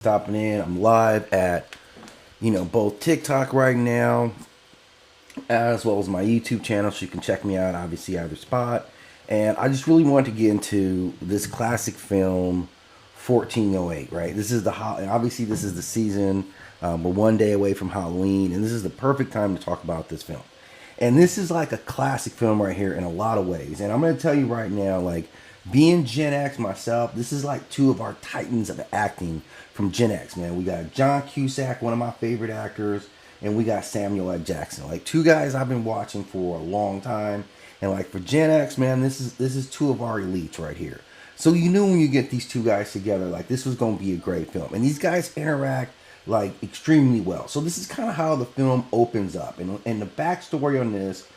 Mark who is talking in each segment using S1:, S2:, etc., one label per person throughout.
S1: Stopping in. I'm live at, both TikTok right now, as well as my YouTube channel, so you can check me out, obviously, either spot. And I just really wanted to get into this classic film, 1408, right? This is obviously this is the season. We're one day away from Halloween, and this is the perfect time to talk about this film. And this is like a classic film right here in a lot of ways. And I'm going to tell you right now, like, being Gen X myself, this is like two of our titans of acting from Gen X, man. We got John Cusack, one of my favorite actors, and we got Samuel L. Jackson. Like, two guys I've been watching for a long time. And like for Gen X, man, this is two of our elites right here. So you knew when you get these two guys together, like, this was going to be a great film. And these guys interact like extremely well. So this is kind of how the film opens up. And the backstory on this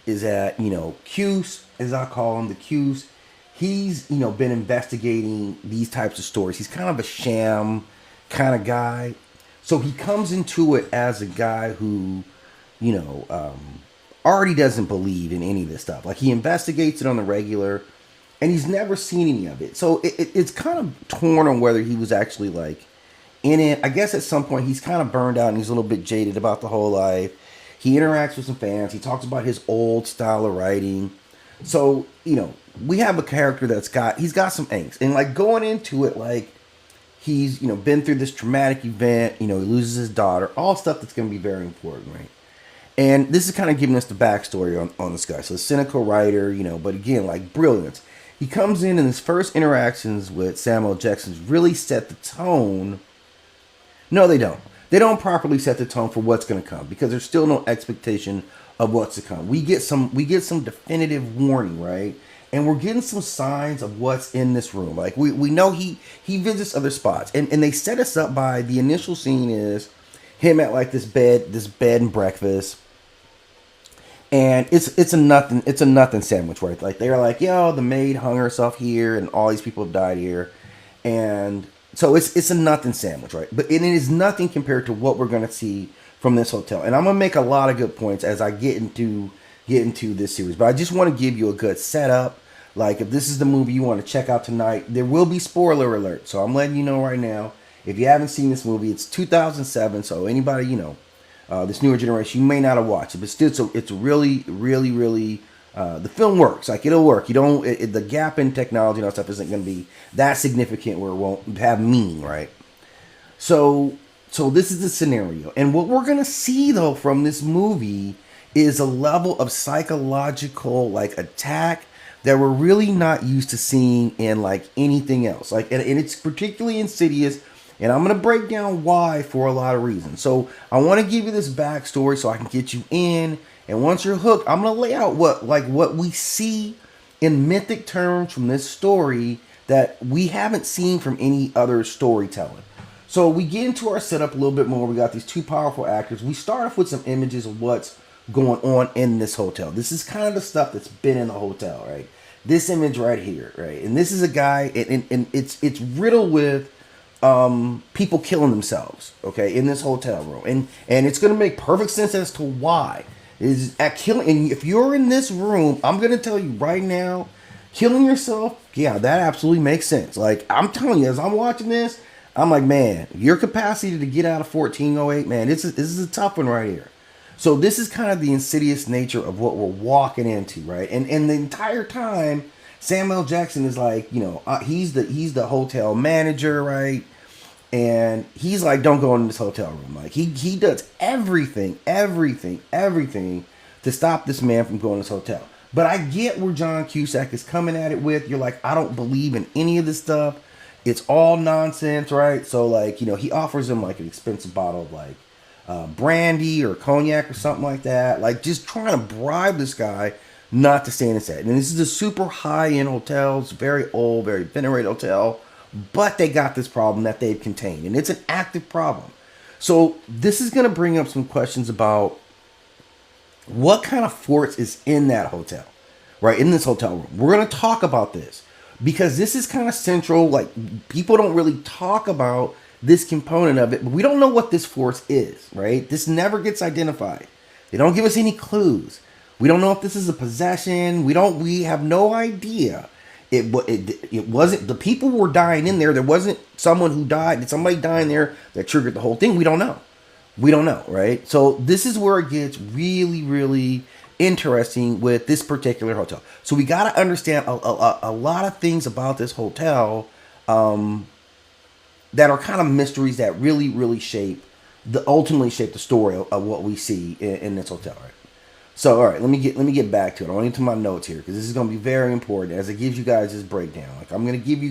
S1: is that, Cuse, as I call him, the Cuse, he's, been investigating these types of stories. He's kind of a sham kind of guy. So he comes into it as a guy who, already doesn't believe in any of this stuff. Like, he investigates it on the regular, and he's never seen any of it. So it's kind of torn on whether he was actually, like, in it. I guess at some point he's kind of burned out and he's a little bit jaded about the whole life. He interacts with some fans. He talks about his old style of writing. So, we have a character he's got some angst. And like going into it, like he's, been through this traumatic event, he loses his daughter, all stuff that's going to be very important, right? And this is kind of giving us the backstory on this guy. So, cynical writer, but again, like brilliance. He comes in and his first interactions with Samuel Jackson really set the tone. No, they don't. They don't properly set the tone for what's going to come because there's still no expectation of what's to come. We get some definitive warning, right? And we're getting some signs of what's in this room. Like we know he visits other spots, and they set us up by the initial scene is him at like this bed and breakfast, and it's a nothing sandwich, right? Like they're like, yo, the maid hung herself here, and all these people have died here, and so it's a nothing sandwich, right? But it is nothing compared to what we're gonna see from this hotel. And I'm gonna make a lot of good points as I get into this series. But I just want to give you a good setup. Like, if this is the movie you want to check out tonight, there will be spoiler alert. So I'm letting you know right now. If you haven't seen this movie, it's 2007. So anybody, this newer generation, you may not have watched it, but still, so it's really, really, really. The film works. Like, it'll work. The gap in technology and all stuff isn't going to be that significant where it won't have meaning, right? So this is the scenario. And what we're going to see, though, from this movie is a level of psychological, like, attack that we're really not used to seeing in, like, anything else. Like, and it's particularly insidious. And I'm going to break down why for a lot of reasons. So I want to give you this backstory so I can get you in. And once you're hooked, I'm going to lay out what we see in mythic terms from this story that we haven't seen from any other storytelling. So we get into our setup a little bit more. We got these two powerful actors. We start off with some images of what's going on in this hotel. This is kind of the stuff that's been in the hotel, right? This image right here, right? And this is a guy, and it's riddled with people killing themselves, okay, in this hotel room. And it's going to make perfect sense as to why. Is at killing, and if you're in this room, I'm going to tell you right now, killing yourself, yeah, that absolutely makes sense. Like, I'm telling you, as I'm watching this, I'm like, man, your capacity to get out of 1408, man, this is a tough one right here. So this is kind of the insidious nature of what we're walking into, right? And the entire time, Samuel Jackson is like, he's the hotel manager, right? And he's like, don't go in this hotel room. Like, he does everything to stop this man from going to this hotel. But I get where John Cusack is coming at it with. You're like, I don't believe in any of this stuff. It's all nonsense, right? So, like, he offers him like an expensive bottle of like brandy or cognac or something like that. Like, just trying to bribe this guy not to stay in his head. And this is a super high-end hotel. It's a very old, very venerated hotel. But they got this problem that they've contained. And it's an active problem. So this is going to bring up some questions about what kind of force is in that hotel, right? In this hotel room. We're going to talk about this because this is kind of central. Like, people don't really talk about this component of it, but we don't know what this force is, right? This never gets identified. They don't give us any clues. We don't know if this is a possession. We have no idea. It wasn't, the people were dying in there. There wasn't someone who died. Did somebody die in there that triggered the whole thing? We don't know. We don't know, right? So this is where it gets really, really interesting with this particular hotel. So we got to understand a lot of things about this hotel that are kind of mysteries that really, really ultimately shape the story of what we see in this hotel, right? So, all right, let me get back to it. I want to get to my notes here because this is going to be very important as it gives you guys this breakdown. Like I'm going to give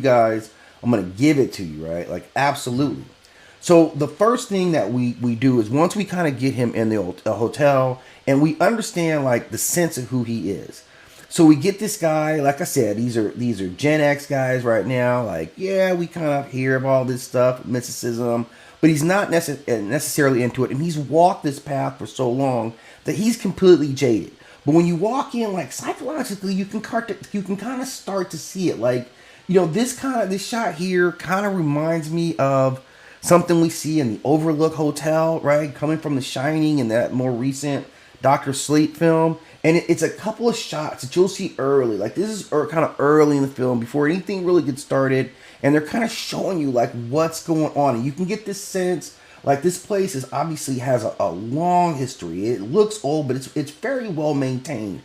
S1: it to you, right? Like absolutely. So the first thing that we do is once we kind of get him in the hotel and we understand like the sense of who he is. So we get this guy, like I said, these are Gen X guys right now. Like, yeah, we kind of hear of all this stuff, mysticism, but he's not necessarily into it. And he's walked this path for so long that he's completely jaded. But when you walk in, like psychologically, you can kind of start to see it. Like, this shot here kind of reminds me of something we see in the Overlook Hotel, right? Coming from The Shining and that more recent Dr. Sleep film. And it's a couple of shots that you'll see early. Like this is kind of early in the film before anything really gets started. And they're kind of showing you like what's going on. And you can get this sense like this place obviously has a long history. It looks old, but it's very well maintained.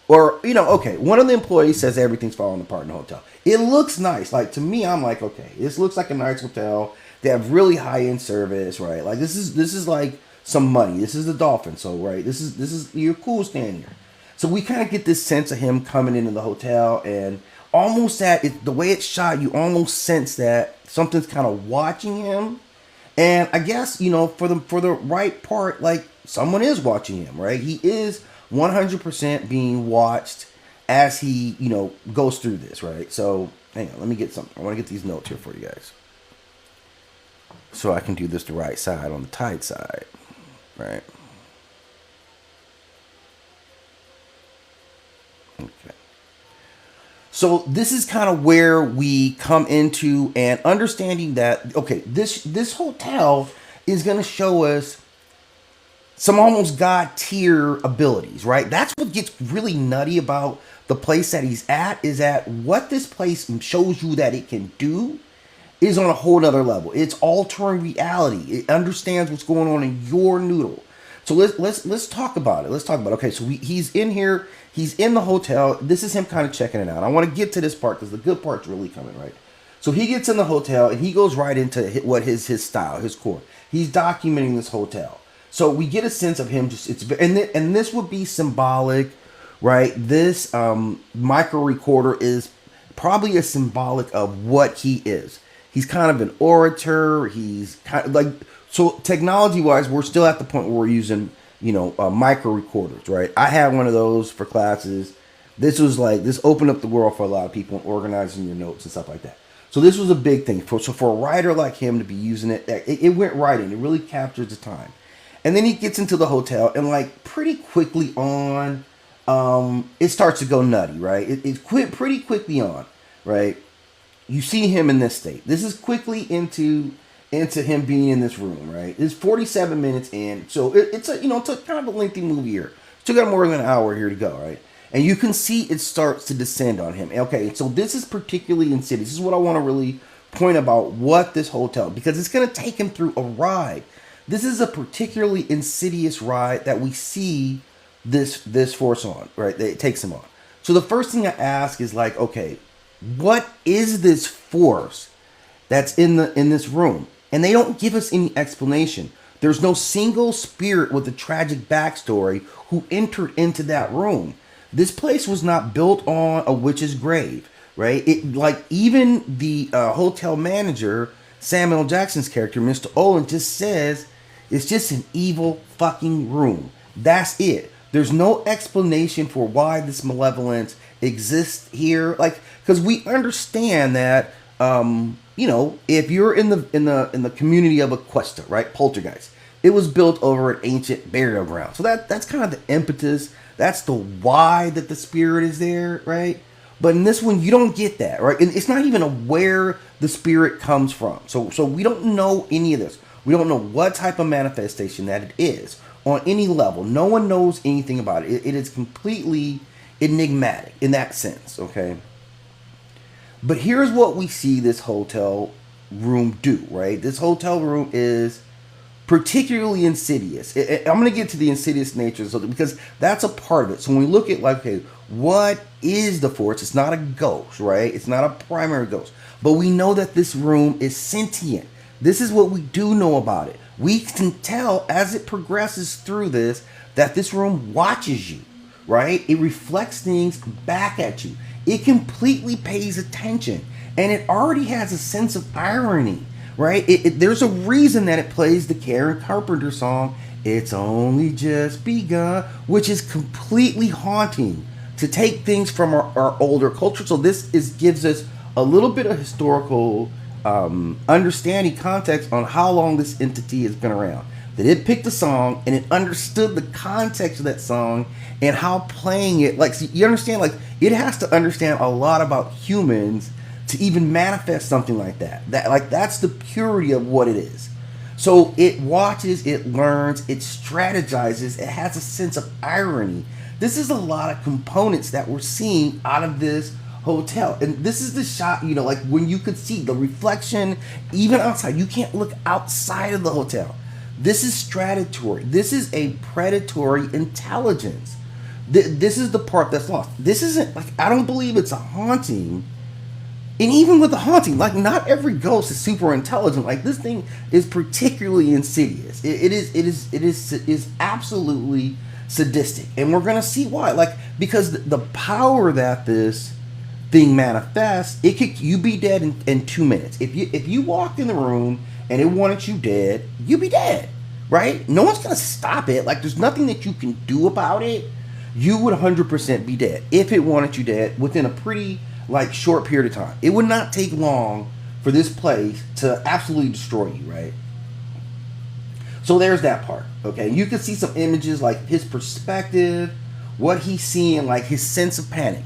S1: Or, okay, one of the employees says everything's falling apart in the hotel. It looks nice. Like to me, I'm like, okay, this looks like a nice hotel. They have really high-end service, right? Like this is like some money. This is the Dolphin, so right. This is you're cool staying here. So we kind of get this sense of him coming into the hotel, and almost the way it's shot, you almost sense that something's kind of watching him. And I guess for the right part, like someone is watching him, right? He is 100% being watched as he goes through this, right? So hang on, let me get something. I want to get these notes here for you guys, so I can do this the right side on the tight side, right? Okay. So this is kind of where we come into and understanding that, okay, this hotel is going to show us some almost God tier abilities, right? That's what gets really nutty about the place that he's at, is that what this place shows you that it can do is on a whole nother level. It's altering reality. It understands what's going on in your noodle. So let's talk about it. Okay, so he's in here. He's in the hotel. This is him kind of checking it out. I want to get to this part because the good part's really coming, right? So he gets in the hotel and he goes right into what his style, his core. He's documenting this hotel. So we get a sense of him and this would be symbolic, right? This micro-recorder is probably a symbolic of what he is. He's kind of an orator. He's kind of like, so technology-wise, we're still at the point where we're using, micro-recorders, right? I had one of those for classes. This opened up the world for a lot of people in organizing your notes and stuff like that. So this was a big thing. So for a writer like him to be using it went right in. It really captures the time. And then he gets into the hotel, and like pretty quickly on, it starts to go nutty, right? It's pretty quickly on, right? You see him in this state. This is quickly into him being in this room, right? It's 47 minutes in, so it's a kind of a lengthy movie here. Still got more than an hour here to go, right? And you can see it starts to descend on him. Okay, so this is particularly insidious. This is what I want to really point about what this hotel, because it's going to take him through a ride. This is a particularly insidious ride that we see this force on, right? That it takes him on. So the first thing I ask is like, okay, what is this force that's in this room? And they don't give us any explanation. There's no single spirit with a tragic backstory who entered into that room. This place was not built on a witch's grave, right? It, like, even the hotel manager, Samuel L. Jackson's character, Mr. Olin, just says it's just an evil fucking room. That's it. There's no explanation for why this malevolence exists here. Like, because we understand that, if you're in the community of a Questa, right, poltergeist, it was built over an ancient burial ground. So that's kind of the impetus. That's the why that the spirit is there, right? But in this one, you don't get that, right? And it's not even where the spirit comes from. So we don't know any of this. We don't know what type of manifestation that it is on any level. No one knows anything about it. It is completely enigmatic in that sense, okay? But here's what we see this hotel room do, right? This hotel room is particularly insidious. I'm going to get to the insidious nature of it because that's a part of it. So when we look at like, okay, what is the force? It's not a ghost, right? It's not a primary ghost. But we know that this room is sentient. This is what we do know about it. We can tell as it progresses through this that this room watches you, right? It reflects things back at you. It completely pays attention. And it already has a sense of irony, right? There's a reason that it plays the Karen Carpenter song, It's Only Just Begun, which is completely haunting to take things from our older culture. So this gives us a little bit of historical understanding, context on how long this entity has been around. That it picked a song and it understood the context of that song and how playing it, like, so you understand, like, it has to understand a lot about humans to even manifest something like that. That's the purity of what it is. So it watches, it learns, it strategizes, it has a sense of irony. This is a lot of components that we're seeing out of this hotel. And this is the shot, you know, like when you could see the reflection even outside. You can't look outside of the hotel. This is predatory. This is a predatory intelligence. This is the part that's lost. This isn't, like, I don't believe it's a haunting. And even with the haunting, like, not every ghost is super intelligent. Like, this thing is particularly insidious. It is absolutely sadistic, and we're gonna see why. Like, because the power that this thing manifests, you be dead in 2 minutes. If you walked in the room and it wanted you dead, you'd be dead, right? No one's gonna stop it. Like, there's nothing that you can do about it. You would 100% be dead if it wanted you dead within a pretty, like, short period of time. It would not take long for this place to absolutely destroy you, right? So there's that part, okay? You can see some images, like his perspective, what he's seeing, like his sense of panic.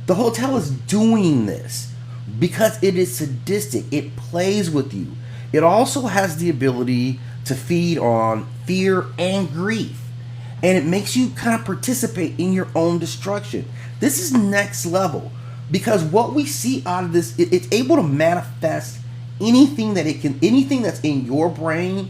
S1: The hotel is doing this because it is sadistic. It plays with you. It also has the ability to feed on fear and grief. And it makes you kind of participate in your own destruction. This is next level. Because what we see out of this, it's able to manifest anything that it can, anything that's in your brain,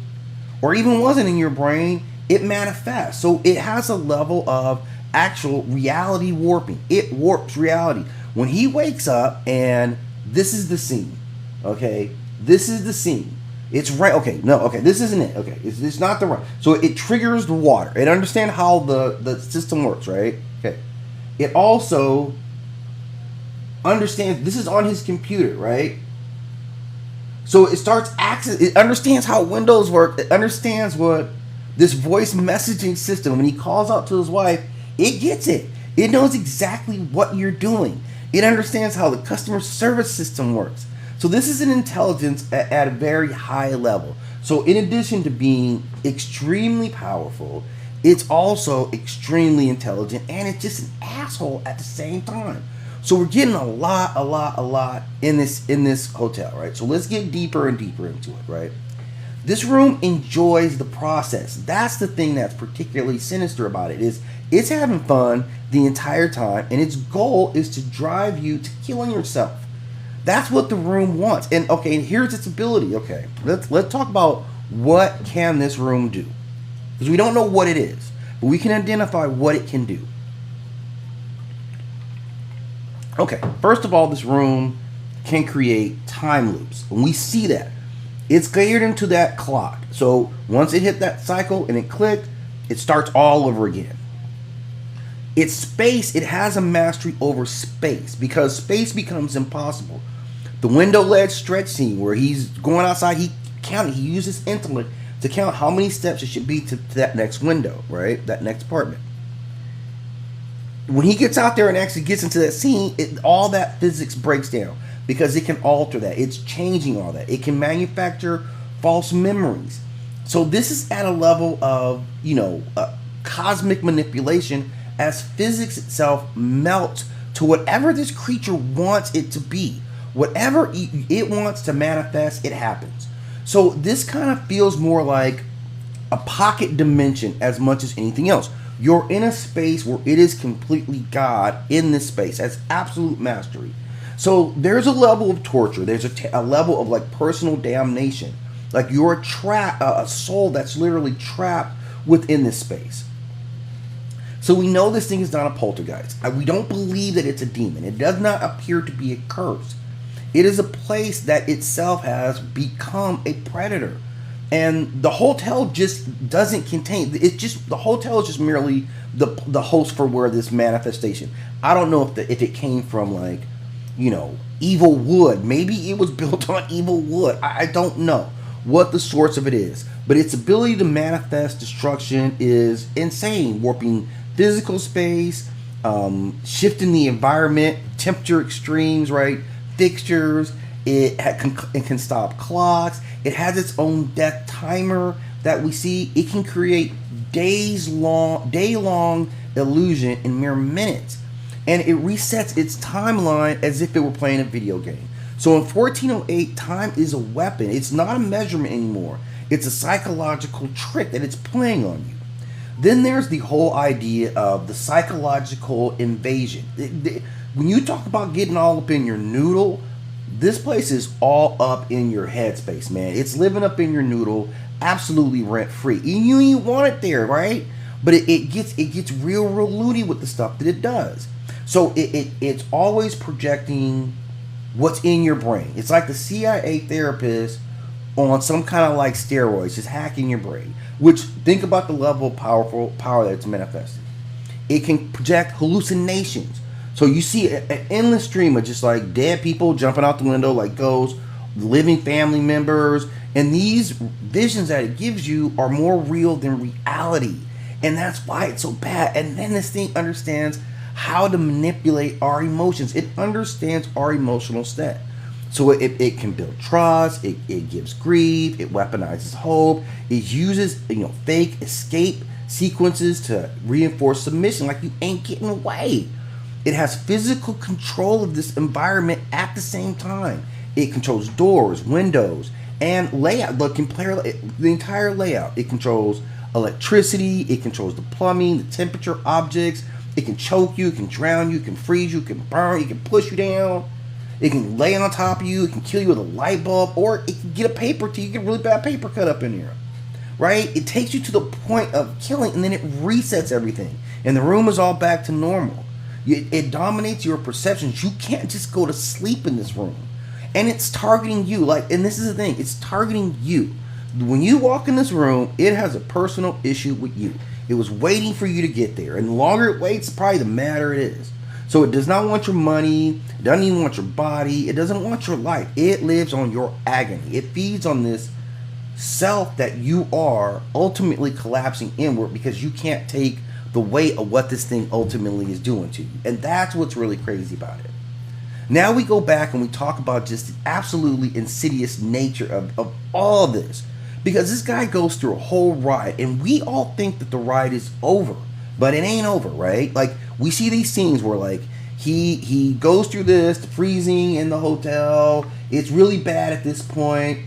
S1: or even wasn't in your brain, it manifests. So it has a level of actual reality warping. It warps reality. When he wakes up and this is the scene, okay? This is the scene. It's right. Okay, no, okay, this isn't it. Okay, it's not the right. So it triggers the water. It understands how the system works, right? Okay. It also understands this is on his computer, right? So it starts access. It understands how Windows work. It understands what this voice messaging system. When he calls out to his wife, it gets it. It knows exactly what you're doing. It understands how the customer service system works. So this is an intelligence at a very high level. So in addition to being extremely powerful, it's also extremely intelligent, and it's just an asshole at the same time. So we're getting a lot in this hotel, right? So let's get deeper and deeper into it, right? This room enjoys the process. That's the thing that's particularly sinister about it, is it's having fun the entire time, and its goal is to drive you to killing yourself. That's what the room wants. And okay, here's its ability. Okay, let's talk about what can this room do, because we don't know what it is, but we can identify what it can do. Okay, first of all, this room can create time loops, and we see that it's geared into that clock. So once it hit that cycle and it clicked, it starts all over again. It's space. It has a mastery over space, because space becomes impossible. The window ledge stretch scene where he's going outside, he uses intellect to count how many steps it should be to that next window, right? That next apartment. When he gets out there and actually gets into that scene, all that physics breaks down, because it can alter that. It's changing all that. It can manufacture false memories. So this is at a level of, cosmic manipulation, as physics itself melts to whatever this creature wants it to be. Whatever it wants to manifest, it happens. So this kind of feels more like a pocket dimension as much as anything else. You're in a space where it is completely God in this space, has absolute mastery. So there's a level of torture. There's a level of like personal damnation. Like you're a soul that's literally trapped within this space. So we know this thing is not a poltergeist. We don't believe that it's a demon. It does not appear to be a curse. It is a place that itself has become a predator. And the hotel just doesn't contain, it's just, the hotel is just merely the host for where this manifestation. I don't know if it came from like, you know, evil wood. Maybe it was built on evil wood. I don't know what the source of it is. But its ability to manifest destruction is insane. Warping physical space, shifting the environment, temperature extremes, right? Fixtures. It can stop clocks. It has its own death timer that we see. It can create day-long illusion in mere minutes. And it resets its timeline as if it were playing a video game. So in 1408, time is a weapon. It's not a measurement anymore. It's a psychological trick that it's playing on you. Then there's the whole idea of the psychological invasion. When you talk about getting all up in your noodle, this place is all up in your headspace, man. It's living up in your noodle, absolutely rent free. And you want it there, right? But it gets real loony with the stuff that it does. So it's always projecting what's in your brain. It's like the CIA therapist on some kind of like steroids, just hacking your brain. Which, think about the level of power that's manifested. It can project hallucinations. So you see an endless stream of just like dead people jumping out the window like ghosts, living family members, and these visions that it gives you are more real than reality. And that's why it's so bad. And then this thing understands how to manipulate our emotions. It understands our emotional state. So it can build trust, it gives grief, it weaponizes hope, it uses fake escape sequences to reinforce submission, like you ain't getting away. It has physical control of this environment at the same time. It controls doors, windows, and layout. The entire layout. It controls electricity, it controls the plumbing, the temperature, objects. It can choke you, it can drown you, it can freeze you, it can burn, it can push you down. It can lay on top of you, it can kill you with a light bulb, or it can get a paper to you, get a really bad paper cut up in here. Right? It takes you to the point of killing, and then it resets everything. And the room is all back to normal. It dominates your perceptions. You can't just go to sleep in this room. And it's targeting you. And this is the thing, it's targeting you. When you walk in this room, it has a personal issue with you. It was waiting for you to get there. And the longer it waits, probably the madder it is. So it does not want your money. It doesn't even want your body. It doesn't want your life. It lives on your agony. It feeds on this self that you are ultimately collapsing inward because you can't take the weight of what this thing ultimately is doing to you. And that's what's really crazy about it. Now we go back and we talk about just the absolutely insidious nature of all of this. Because this guy goes through a whole ride, and we all think that the ride is over, but it ain't over, right? Like, we see these scenes where, like, he goes through this, the freezing in the hotel. It's really bad at this point.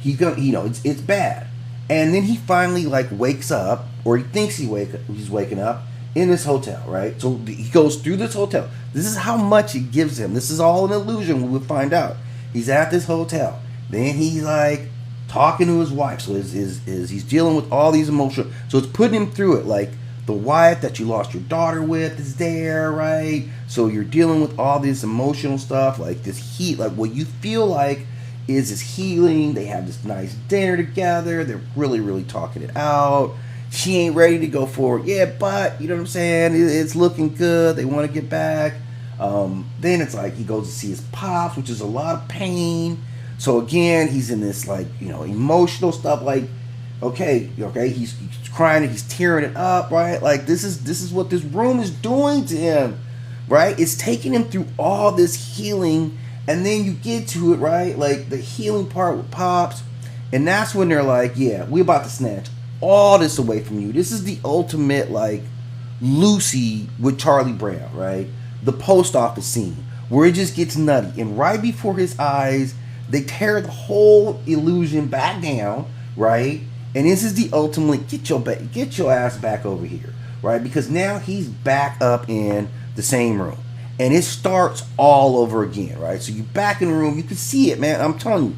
S1: It's bad, and then he finally like wakes up, or he thinks he's waking up in this hotel, right? So he goes through this hotel. This is how much it gives him. This is all an illusion. We will find out. He's at this hotel. Then he's like talking to his wife, so he's dealing with all these emotions. So it's putting him through it. Like the wife that you lost your daughter with is there, right? So you're dealing with all this emotional stuff, like this heat, like what you feel like is this healing. They have this nice dinner together. They're really, really talking it out. She ain't ready to go forward yet, but you know what I'm saying? It's looking good. They want to get back. Then it's like he goes to see his pops, which is a lot of pain. So again, he's in this like, emotional stuff. Like, okay, he's crying and he's tearing it up, right? Like this is what this room is doing to him, right? It's taking him through all this healing, and then you get to it, right? Like the healing part with pops, and that's when they're like, yeah, we about to snatch all this away from you. This is the ultimate like Lucy with Charlie Brown, right? The post office scene where it just gets nutty, and right before his eyes, they tear the whole illusion back down, right? And this is the ultimate get your ass back over here, right? Because now he's back up in the same room. and it starts all over again, right? So you back in the room, you can see it, man. I'm telling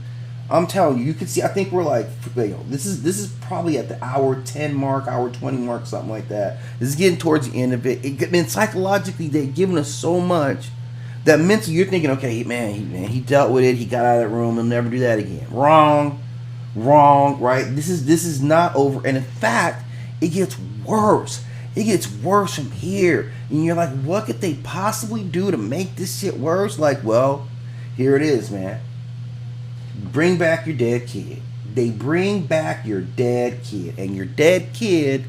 S1: you, you can see. I think we're like, this is probably at the hour 10 mark, hour 20 mark, something like that. This is getting towards the end of it. And psychologically, they've given us so much that mentally you're thinking, okay, man, he dealt with it. He got out of that room. He'll never do that again. Wrong, right? This is not over. And in fact, it gets worse. It gets worse from here. And you're like, what could they possibly do to make this shit worse? Like, well, here it is, man. Bring back your dead kid. They bring back your dead kid. And your dead kid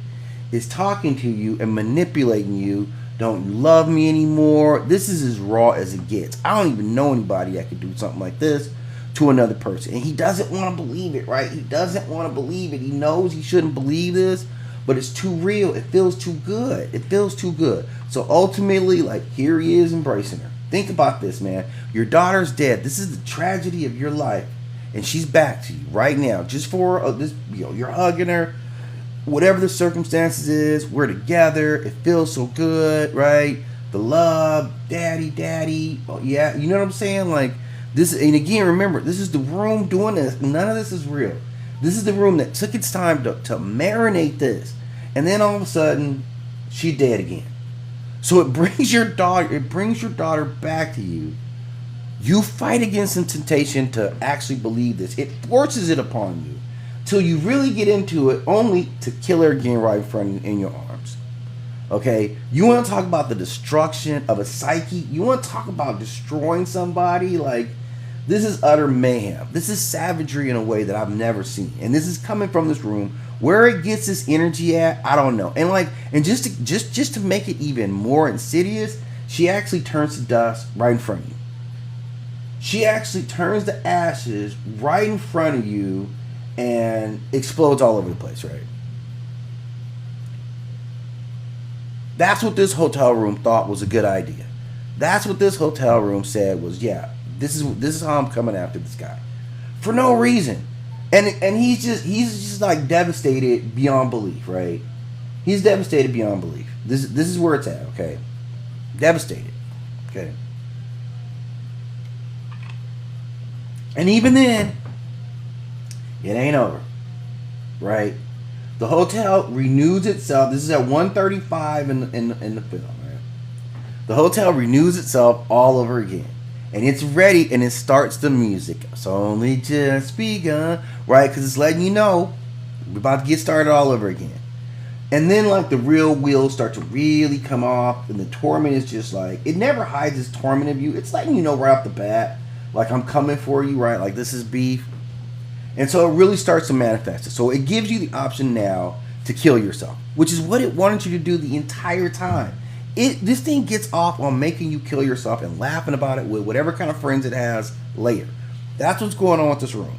S1: is talking to you and manipulating you. Don't you love me anymore? This is as raw as it gets. I don't even know anybody that could do something like this to another person. And he doesn't want to believe it, right? He doesn't want to believe it. He knows he shouldn't believe this, but it's too real. It feels too good. It feels too good. So ultimately, like, here he is embracing her. Think about this, man. Your daughter's dead. This is the tragedy of your life. And she's back to you right now. Just for this, you're hugging her. Whatever the circumstances is, we're together. It feels so good, right? The love, daddy. Oh, yeah, you know what I'm saying? Like this. And again, remember, this is the room doing this. None of this is real. This is the room that took its time to marinate this. And then all of a sudden, she's dead again. So it brings your daughter. It brings your daughter back to you. You fight against the temptation to actually believe this. It forces it upon you till you really get into it, only to kill her again right in front of you in your arms. Okay? You want to talk about the destruction of a psyche? You want to talk about destroying somebody? Like, this is utter mayhem. This is savagery in a way that I've never seen. And this is coming from this room. Where it gets this energy at, I don't know. And like, and just to make it even more insidious, she actually turns to dust right in front of you. She actually turns to ashes right in front of you and explodes all over the place, right? That's what this hotel room thought was a good idea. That's what this hotel room said was, yeah, this is how I'm coming after this guy. For no reason. And he's just like devastated beyond belief, right? He's devastated beyond belief. This is where it's at, okay? Devastated. Okay. And even then, it ain't over, right? The hotel renews itself. This is at 1:35 in the film, right? The hotel renews itself all over again. And it's ready, and it starts the music. It's only just begun, right? Because it's letting you know we're about to get started all over again. And then, like, the real wheels start to really come off, and the torment is just like, it never hides its torment of you. It's letting you know right off the bat, like, I'm coming for you, right? Like, this is beef. And so it really starts to manifest it. So it gives you the option now to kill yourself, which is what it wanted you to do the entire time. This thing gets off on making you kill yourself and laughing about it with whatever kind of friends it has later. That's what's going on with this room.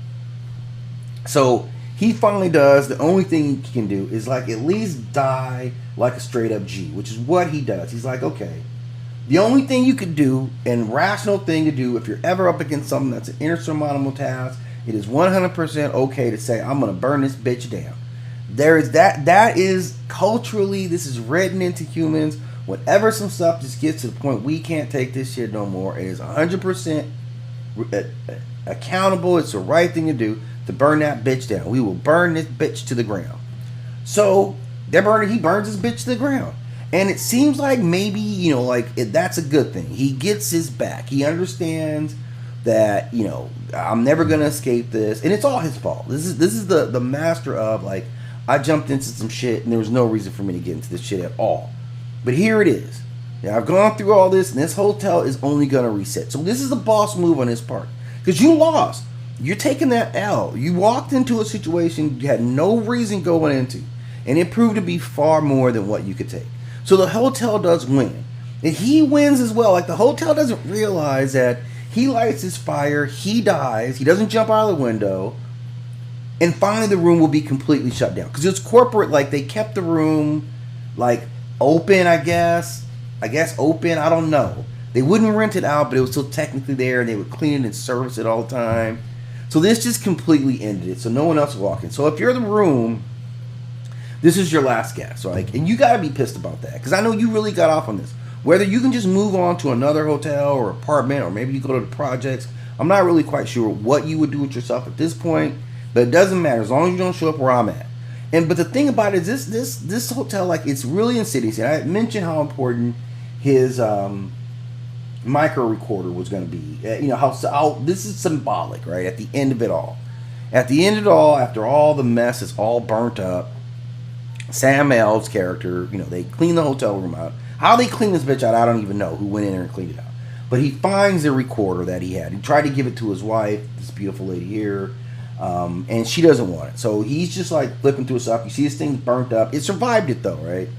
S1: So he finally does. The only thing he can do is, like, at least die like a straight up G, which is what he does. He's like, okay, the only thing you could do, and rational thing to do, if you're ever up against something that's an insurmountable task, it is 100% okay to say, I'm going to burn this bitch down. There is that is culturally, this is written into humans. Whenever some stuff just gets to the point we can't take this shit no more, it is 100% accountable. It's the right thing to do to burn that bitch down. We will burn this bitch to the ground. So he burns this bitch to the ground. And it seems like maybe, that's a good thing. He gets his back. He understands that, I'm never going to escape this. And it's all his fault. This is the master of, like, I jumped into some shit and there was no reason for me to get into this shit at all. But here it is. I've gone through all this, and this hotel is only going to reset. So this is a boss move on his part. Because you lost. You're taking that L. You walked into a situation you had no reason going into. And it proved to be far more than what you could take. So the hotel does win. And he wins as well. Like, the hotel doesn't realize that he lights his fire, he dies, he doesn't jump out of the window, and finally the room will be completely shut down. Because it's corporate, like, they kept the room, like, open, I guess open, I don't know. They wouldn't rent it out, but it was still technically there, and they would clean it and service it all the time. So this just completely ended it, so no one else walked in. So if you're in the room, this is your last guess, right? And you gotta be pissed about that, because I know you really got off on this. Whether you can just move on to another hotel or apartment, or maybe you go to the projects, I'm not really quite sure what you would do with yourself at this point, but it doesn't matter as long as you don't show up where I'm at. And but the thing about it is this hotel, like, it's really insidious. And I mentioned how important his micro-recorder was going to be. You know, how this is symbolic, right? At the end of it all. At the end of it all, after all the mess is all burnt up, Sam L's character, you know, they clean the hotel room out. How they clean this bitch out, I don't even know who went in there and cleaned it out. But he finds the recorder that he had. He tried to give it to his wife, this beautiful lady here, and she doesn't want it. So he's just like flipping through stuff. You see this thing burnt up. It survived it though, right?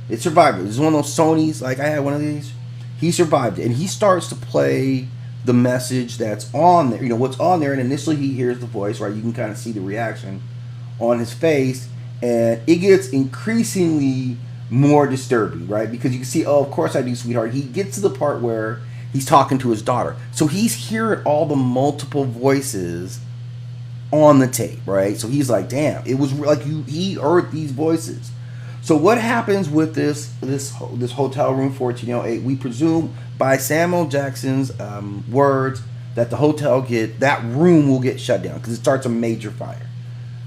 S1: It survived it. It's one of those Sonys, like I had one of these. He survived it. And he starts to play the message that's on there. You know, what's on there. And initially he hears the voice, right? You can kind of see the reaction on his face. And it gets increasingly more disturbing, right? Because you can see, oh, of course I do, sweetheart. He gets to the part where he's talking to his daughter. So he's hearing all the multiple voices on the tape, right? So he's like, damn, it was like he heard these voices. So what happens with this hotel room 1408? We presume by Samuel Jackson's words that that room will get shut down because it starts a major fire.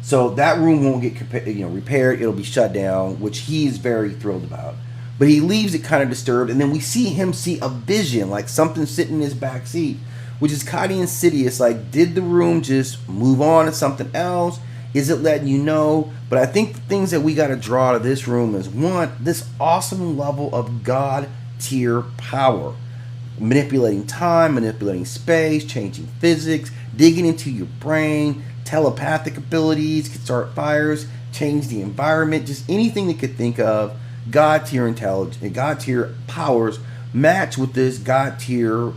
S1: So that room won't get repaired. It'll be shut down, which he's very thrilled about. But he leaves it kind of disturbed, and then we see him see a vision, like something sitting in his back seat, which is kind of insidious. Like, did the room just move on to something else? Is it letting you know? But I think the things that we got to draw out of this room is, one, this awesome level of God tier power. Manipulating time, manipulating space, changing physics, digging into your brain, telepathic abilities, could start fires, change the environment, just anything they could think of. God tier intelligence, God tier powers match with this God tier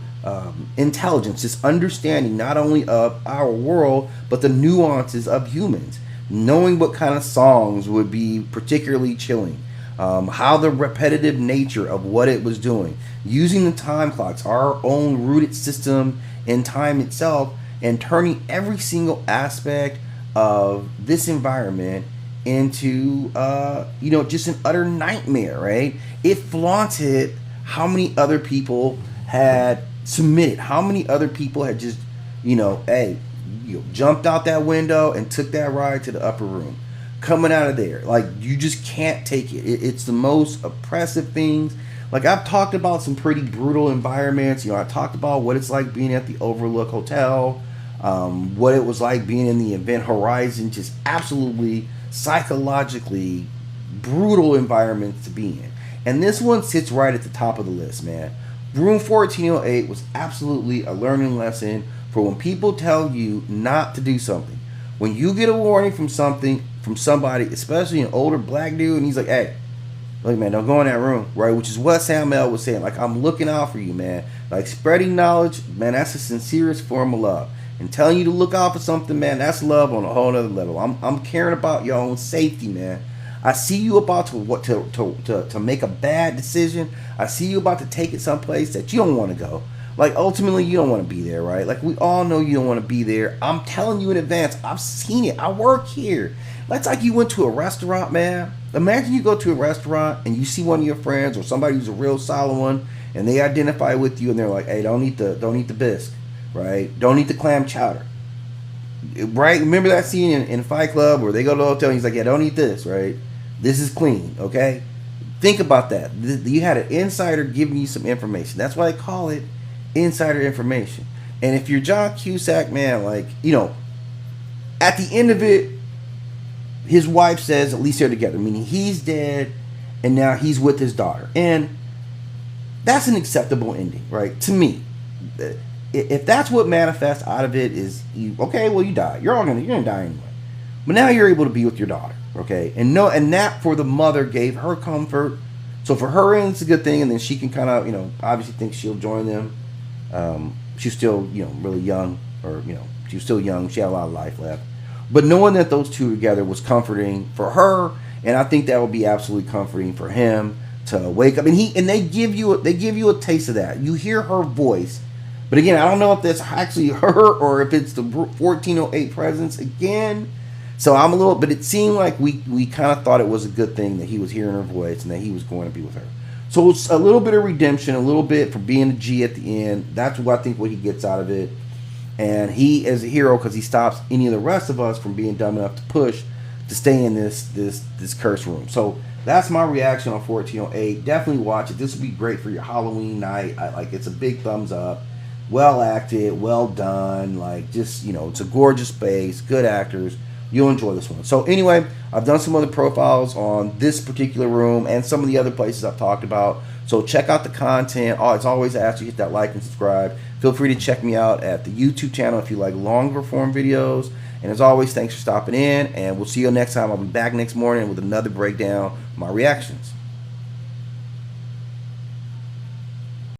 S1: intelligence, this understanding not only of our world but the nuances of humans, knowing what kind of songs would be particularly chilling, how the repetitive nature of what it was doing, using the time clocks, our own rooted system in time itself, and turning every single aspect of this environment into just an utter nightmare, right? It flaunted how many other people had submitted, how many other people had just jumped out that window and took that ride to the upper room, coming out of there. Like, you just can't take it. It's the most oppressive things. Like, I've talked about some pretty brutal environments. I talked about what it's like being at the Overlook Hotel, what it was like being in the Event Horizon, just absolutely psychologically brutal environments to be in. And this one sits right at the top of the list, man. Room 1408 was absolutely a learning lesson for when people tell you not to do something. When you get a warning from somebody, especially an older black dude, and he's like, hey, look, man, don't go in that room, right? Which is what Sam L was saying. Like, I'm looking out for you, man. Like, spreading knowledge, man, that's the sincerest form of love. And telling you to look out for something, man, that's love on a whole other level. I'm caring about your own safety, man. I see you about to make a bad decision. I see you about to take it someplace that you don't want to go. Like, ultimately, you don't want to be there, right? Like, we all know you don't want to be there. I'm telling you in advance. I've seen it. I work here. That's like you went to a restaurant, man. Imagine you go to a restaurant and you see one of your friends or somebody who's a real solid one, and they identify with you, and they're like, hey, don't eat the bisque. Right? Don't eat the clam chowder. Right? Remember that scene in Fight Club where they go to the hotel and he's like, yeah, don't eat this, right? This is clean, okay? Think about that. You had an insider giving you some information. That's why they call it insider information. And if you're John Cusack, man, like, at the end of it, his wife says at least they're together, meaning he's dead and now he's with his daughter. And that's an acceptable ending, right? To me. If that's what manifests out of it is, you die. You're gonna die anyway. But now you're able to be with your daughter, okay? And that for the mother gave her comfort. So for her, it's a good thing, and then she can kind of, obviously think she'll join them. She's still, really young, or she was still young. She had a lot of life left. But knowing that those two together was comforting for her, and I think that would be absolutely comforting for him to wake up. And they give you a taste of that. You hear her voice. But again, I don't know if that's actually her or if it's the 1408 presence again. So but it seemed like we kind of thought it was a good thing that he was hearing her voice and that he was going to be with her. So it's a little bit of redemption, a little bit for being a G at the end. That's what I think what he gets out of it. And he is a hero because he stops any of the rest of us from being dumb enough to push to stay in this curse room. So that's my reaction on 1408. Definitely watch it. This would be great for your Halloween night. It's a big thumbs up. Well acted, well done. Like, just, it's a gorgeous space, good actors. You'll enjoy this one. So anyway, I've done some other profiles on this particular room and some of the other places I've talked about. So check out the content. It's always asked you hit that like and subscribe. Feel free to check me out at the YouTube channel if you like longer form videos. And as always, thanks for stopping in, and we'll see you next time. I'll be back next morning with another breakdown of my reactions.